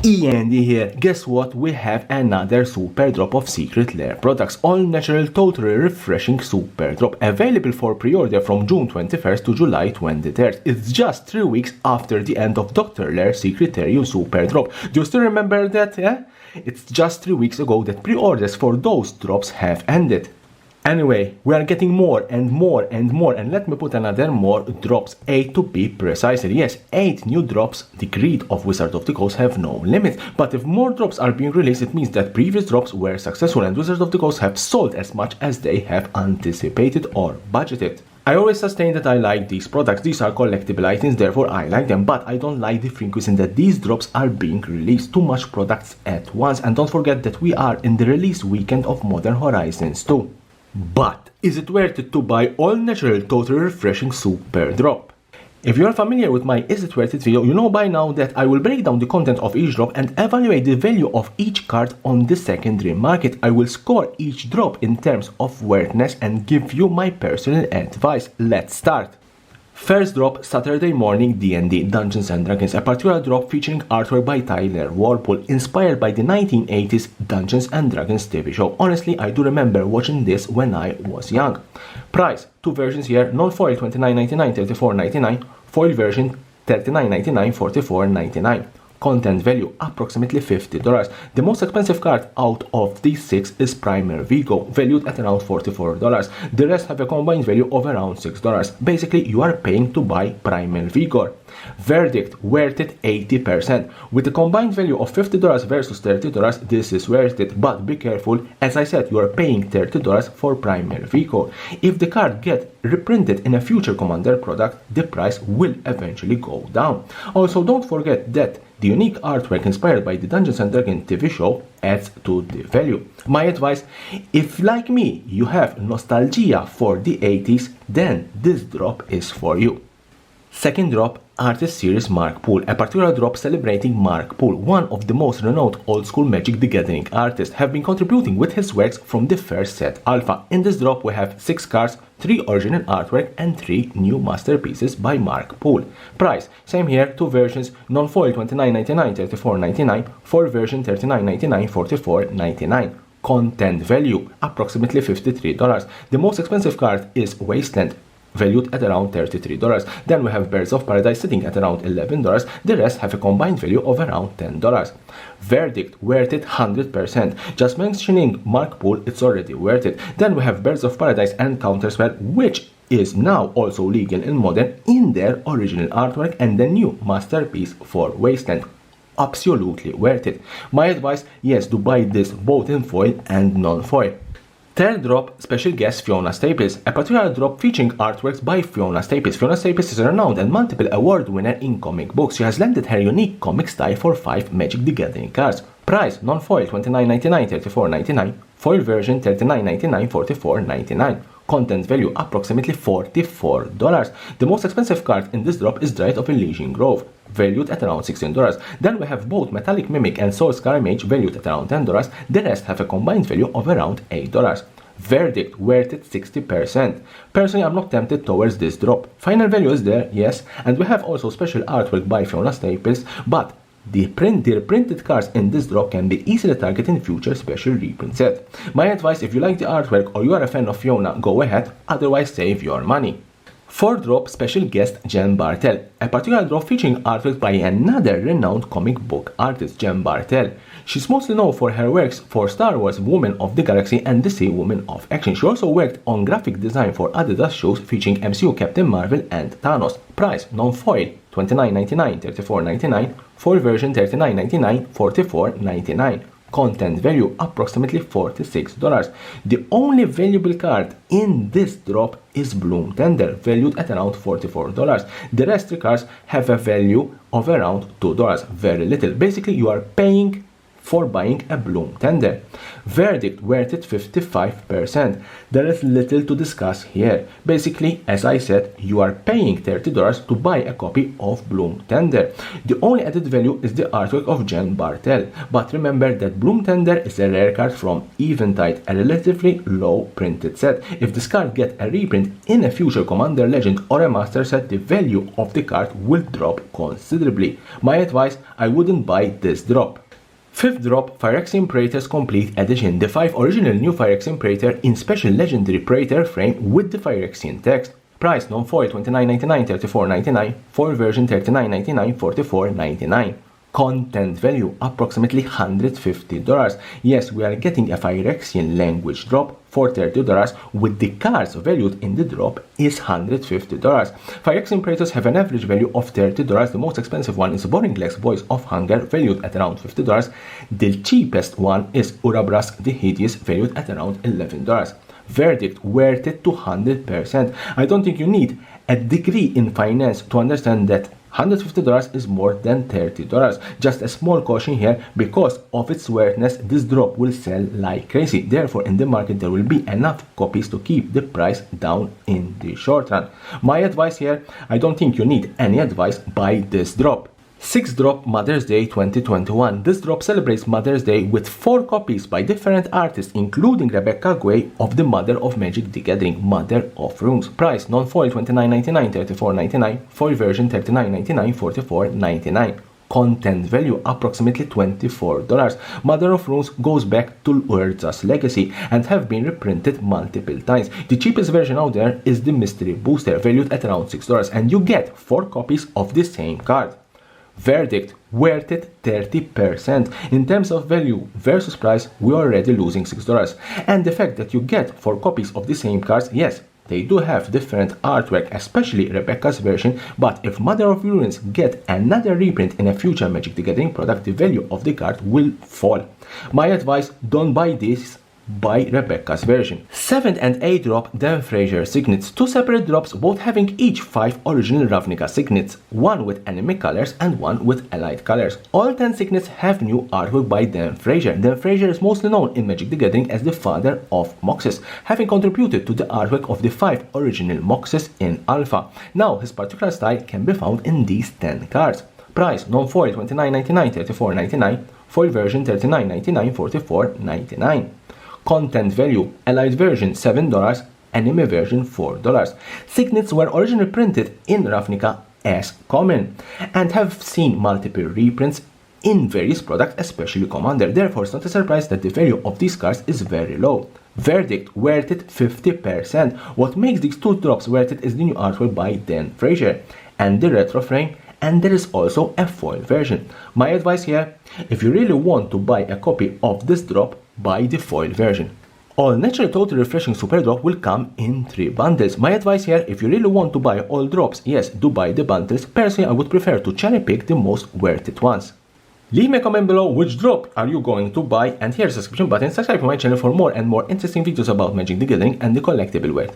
E.N.D here. Guess what? We have another super drop of Secret Lair products. All natural, totally refreshing super drop. Available for pre-order from June 21st to July 23rd. It's just 3 weeks after the end of Dr. Lair's Secretarium super drop. Do you still remember that? Yeah? It's just 3 weeks ago that pre-orders for those drops have ended. Anyway, we are getting more and more and more, and let me put another more drops, 8 to be precise. Yes, 8 new drops. The greed of Wizard of the Coast have no limit, but if more drops are being released, it means that previous drops were successful and Wizard of the Coast have sold as much as they have anticipated or budgeted. I always sustain that I like these products. These are collectible items, therefore I like them, but I don't like the frequency that these drops are being released. Too much products at once, and don't forget that we are in the release weekend of Modern Horizons 2. But is it worth it to buy all natural, totally refreshing super drop? If you are familiar with my Is It Worth It video, you know by now that I will break down the content of each drop and evaluate the value of each card on the secondary market. I will score each drop in terms of worthiness and give you my personal advice. Let's start. First drop, Saturday morning D&D Dungeons & Dragons, a particular drop featuring artwork by Tyler Warpool, inspired by the 1980s Dungeons & Dragons TV show. Honestly, I do remember watching this when I was young. Price, 2 versions here, non-foil $29.99, $34.99, foil version $39.99, $44.99. Content value, approximately $50. The most expensive card out of these 6 is Primal Vigo, valued at around $44. The rest have a combined value of around $6. Basically, you are paying to buy Primal Vigor. Verdict, worth it 80%. With a combined value of $50 versus $30, this is worth it, but be careful, as I said, you are paying $30 for Primal Vigor. If the card gets reprinted in a future Commander product, the price will eventually go down. Also, don't forget that the unique artwork inspired by the Dungeons & Dragons TV show adds to the value. My advice, if like me you have nostalgia for the 80s, then this drop is for you. Second drop, Artist Series Mark Poole, a particular drop celebrating Mark Poole, one of the most renowned old-school Magic the Gathering artists, have been contributing with his works from the first set alpha. In this drop we have 6 cards, 3 original artwork and 3 new masterpieces by Mark Poole. Price, same here, 2 versions, non-foil $29.99, $34.99, foil version $39.99, $44.99. Content value, approximately $53. The most expensive card is Wasteland, valued at around $33. Then we have Birds of Paradise sitting at around $11. The rest have a combined value of around $10. Verdict, worth it 100%. Just mentioning Mark Poole, it's already worth it. Then we have Birds of Paradise and Counterspell, which is now also legal in Modern in their original artwork, and the new masterpiece for Wasteland. Absolutely worth it. My advice, yes, to buy this both in foil and non-foil. Third drop, special guest Fiona Staples, a particular drop featuring artworks by Fiona Staples. Fiona Staples is a renowned and multiple award winner in comic books. She has lended her unique comic style for 5 Magic the Gathering cards. Price, non-foil $29.99, $34.99, foil version $39.99, $44.99. Content value, approximately $44. The most expensive card in this drop is Dryad of Elysian Grove, valued at around $16. Then we have both Metallic Mimic and Soul Scar Mage, valued at around $10. The rest have a combined value of around $8. Verdict, worth it 60%. Personally, I'm not tempted towards this drop. Final value is there, yes, and we have also special artwork by Fiona Staples, but the printed cards in this drop can be easily targeted in future special reprint set. My advice, if you like the artwork or you are a fan of Fiona, go ahead, otherwise save your money. Fourth drop, special guest Jen Bartel, a particular drop featuring artwork by another renowned comic book artist, Jen Bartel. She's mostly known for her works for Star Wars Women of the Galaxy and DC Women of Action. She also worked on graphic design for Adidas shows featuring MCU Captain Marvel and Thanos. Price, non-foil $29.99, $34.99, foil version $39.99, $44.99. Content value, approximately $46. The only valuable card in this drop is Bloom Tender, valued at around $44. The rest of the cards have a value of around $2, very little. Basically, you are paying for buying a Bloom Tender. Verdict, worth it 55%. There is little to discuss here. Basically, as I said, you are paying $30 to buy a copy of Bloom Tender. The only added value is the artwork of Jen Bartel, but remember that Bloom Tender is a rare card from Eventide, a relatively low printed set. If this card gets a reprint in a future Commander Legend or a Master set, the value of the card will drop considerably. My advice, I wouldn't buy this drop. Fifth drop, Phyrexian Praetors Complete Edition, the 5 original new Phyrexian Praetor in special legendary Praetor frame with the Phyrexian text. Price non-foil $29.99, $34.99, foil version $39.99, $44.99. Content value approximately $150. Yes, we are getting a Phyrexian language drop for $30, with the cards valued in the drop is $150. Phyrexian Praetors have an average value of $30. The most expensive one is Boringlex Voice of Hunger, valued at around $50. The cheapest one is Urabrask the Hideous, valued at around $11. Verdict, worth it 200%. I don't think you need a degree in finance to understand that $150 is more than $30. Just a small caution here, because of its worthiness, this drop will sell like crazy. Therefore, in the market there will be enough copies to keep the price down in the short run. My advice here, I don't think you need any advice, buy this drop. 6th drop, Mother's Day 2021. This drop celebrates Mother's Day with 4 copies by different artists, including Rebecca Guay of the Mother of Magic the Gathering, Mother of Runes. Price non-foil $29.99, $34.99, foil version $39.99, $44.99. Content value approximately $24. Mother of Runes goes back to Urza's legacy and have been reprinted multiple times. The cheapest version out there is the Mystery Booster, valued at around $6, and you get 4 copies of the same card. Verdict, worth it 30%. In terms of value versus price, we are already losing $6. And the fact that you get 4 copies of the same cards, yes, they do have different artwork, especially Rebecca's version, but if Mother of Runes get another reprint in a future Magic the Gathering product, the value of the card will fall. My advice, don't buy this, buy Rebecca's version. 7th and 8th drop, Dan Fraser Signets, 2 separate drops, both having each 5 original Ravnica Signets, one with enemy colors and one with allied colors. All 10 Signets have new artwork by Dan Fraser. Dan Fraser is mostly known in Magic the Gathering as the father of Moxes, having contributed to the artwork of the 5 original Moxes in Alpha. Now, his particular style can be found in these 10 cards. Price non-foil $29.99, $34.99, foil version $39.99, $44.99. Content value, allied version $7, anime version $4. Signets were originally printed in Ravnica as common and have seen multiple reprints in various products, especially Commander. Therefore, it's not a surprise that the value of these cards is very low. Verdict, worth it 50%. What makes these 2 drops worth it is the new artwork by Dan Fraser and the retro frame, and there is also a foil version. My advice here, if you really want to buy a copy of this drop, buy the foil version. All natural total refreshing Superdrop will come in 3 bundles. My advice here, if you really want to buy all drops, yes, do buy the bundles. Personally, I would prefer to cherry pick the most worth it ones. Leave me a comment below which drop are you going to buy, and here's the subscription button. Subscribe to my channel for more and more interesting videos about Magic the Gathering and the collectible world.